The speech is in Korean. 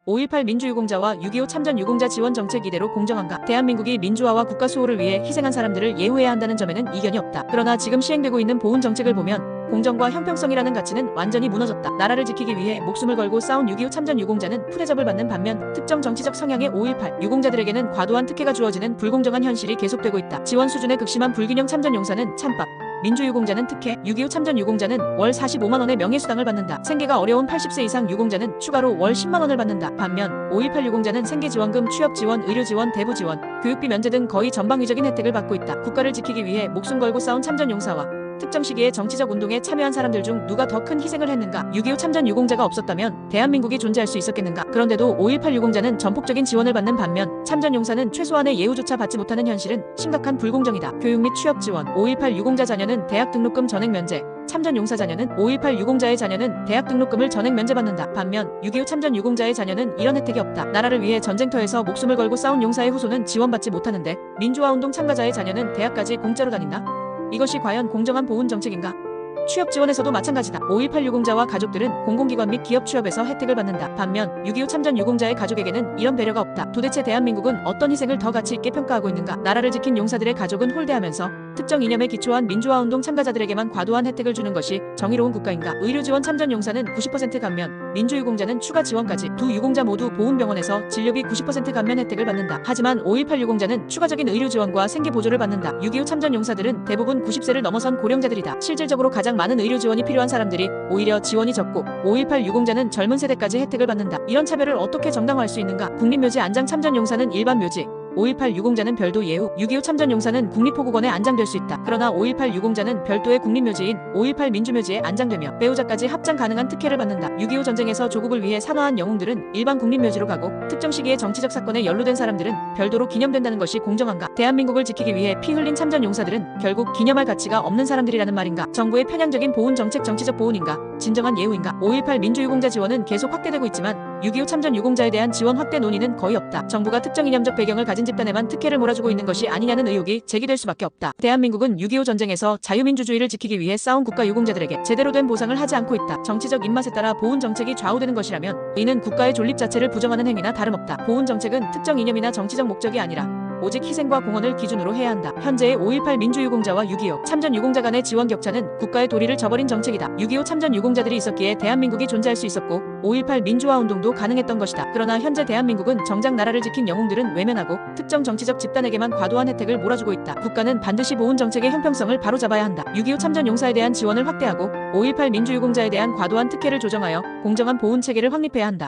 5.18 민주유공자와 6.25 참전유공자 지원 정책 이대로 공정한가? 대한민국이 민주화와 국가 수호를 위해 희생한 사람들을 예우해야 한다는 점에는 이견이 없다. 그러나 지금 시행되고 있는 보훈 정책을 보면 공정과 형평성이라는 가치는 완전히 무너졌다. 나라를 지키기 위해 목숨을 걸고 싸운 6.25 참전유공자는 풀대접을 받는 반면 특정 정치적 성향의 5.18 유공자들에게는 과도한 특혜가 주어지는 불공정한 현실이 계속되고 있다. 지원 수준의 극심한 불균형 참전용사는 찬밥, 민주유공자는 특혜, 6.25 참전유공자는 월 45만원의 명예수당을 받는다. 생계가 어려운 80세 이상 유공자는 추가로 월 10만원을 받는다. 반면 5.18 유공자는 생계지원금, 취업지원, 의료지원, 대부지원, 교육비 면제 등 거의 전방위적인 혜택을 받고 있다. 국가를 지키기 위해 목숨 걸고 싸운 참전용사와 특정 시기에 정치적 운동에 참여한 사람들 중 누가 더 큰 희생을 했는가? 6.25 참전 유공자가 없었다면 대한민국이 존재할 수 있었겠는가? 그런데도 5.18 유공자는 전폭적인 지원을 받는 반면 참전용사는 최소한의 예우조차 받지 못하는 현실은 심각한 불공정이다. 교육 및 취업 지원, 5.18 유공자 자녀는 대학 등록금 전액 면제, 참전용사 자녀는 5.18 유공자의 자녀는 대학 등록금을 전액 면제받는다. 반면 6.25 참전 유공자의 자녀는 이런 혜택이 없다. 나라를 위해 전쟁터에서 목숨을 걸고 싸운 용사의 후손은 지원받지 못하는데 민주화운동 참가자의 자녀는 대학까지 공짜로 다닌다? 이것이 과연 공정한 보훈 정책인가? 취업 지원에서도 마찬가지다. 5.18 유공자와 가족들은 공공기관 및 기업 취업에서 혜택을 받는다. 반면 6.25 참전 유공자의 가족에게는 이런 배려가 없다. 도대체 대한민국은 어떤 희생을 더 가치 있게 평가하고 있는가? 나라를 지킨 용사들의 가족은 홀대하면서 특정 이념에 기초한 민주화운동 참가자들에게만 과도한 혜택을 주는 것이 정의로운 국가인가? 의료지원 참전 용사는 90% 감면, 민주유공자는 추가 지원까지, 두 유공자 모두 보훈병원에서 진료비 90% 감면 혜택을 받는다. 하지만 5.18 유공자는 추가적인 의료지원과 생계보조를 받는다. 6.25 참전 용사들은 대부분 90세를 넘어선 고령자들이다. 실질적으로 가장 많은 의료 지원이 필요한 사람들이 오히려 지원이 적고 5.18 유공자는 젊은 세대까지 혜택을 받는다. 이런 차별을 어떻게 정당화할 수 있는가? 국립묘지 안장 참전 용사는 일반 묘지, 5.18 유공자는 별도 예우, 6.25 참전 용사는 국립포구건에 안장될 수 있다. 그러나 5.18 유공자는 별도의 국립묘지인 5.18 민주묘지에 안장되며 배우자까지 합장 가능한 특혜를 받는다. 6.25 전쟁에서 조국을 위해 산화한 영웅들은 일반 국립묘지로 가고 특정 시기에 정치적 사건에 연루된 사람들은 별도로 기념된다는 것이 공정한가? 대한민국을 지키기 위해 피 흘린 참전 용사들은 결국 기념할 가치가 없는 사람들이라는 말인가? 정부의 편향적인 보훈 정책 정치적 보훈인가? 진정한 예우인가? 5.18 민주유공자 지원은 계속 확대되고 있지만 6.25 참전 유공자에 대한 지원 확대 논의는 거의 없다. 정부가 특정 이념적 배경을 가진 집단에만 특혜를 몰아주고 있는 것이 아니냐는 의혹이 제기될 수밖에 없다. 대한민국은 6.25 전쟁에서 자유민주주의를 지키기 위해 싸운 국가 유공자들에게 제대로 된 보상을 하지 않고 있다. 정치적 입맛에 따라 보훈 정책이 좌우되는 것이라면 이는 국가의 존립 자체를 부정하는 행위나 다름없다. 보훈 정책은 특정 이념이나 정치적 목적이 아니라 오직 희생과 공헌을 기준으로 해야 한다. 현재의 5.18 민주유공자와 6.25 참전 유공자 간의 지원 격차는 국가의 도리를 저버린 정책이다. 6.25 참전 유공자들이 있었기에 대한민국이 존재할 수 있었고 5.18 민주화운동도 가능했던 것이다. 그러나 현재 대한민국은 정작 나라를 지킨 영웅들은 외면하고 특정 정치적 집단에게만 과도한 혜택을 몰아주고 있다. 국가는 반드시 보훈 정책의 형평성을 바로잡아야 한다. 6.25 참전 용사에 대한 지원을 확대하고 5.18 민주유공자에 대한 과도한 특혜를 조정하여 공정한 보훈 체계를 확립해야 한다.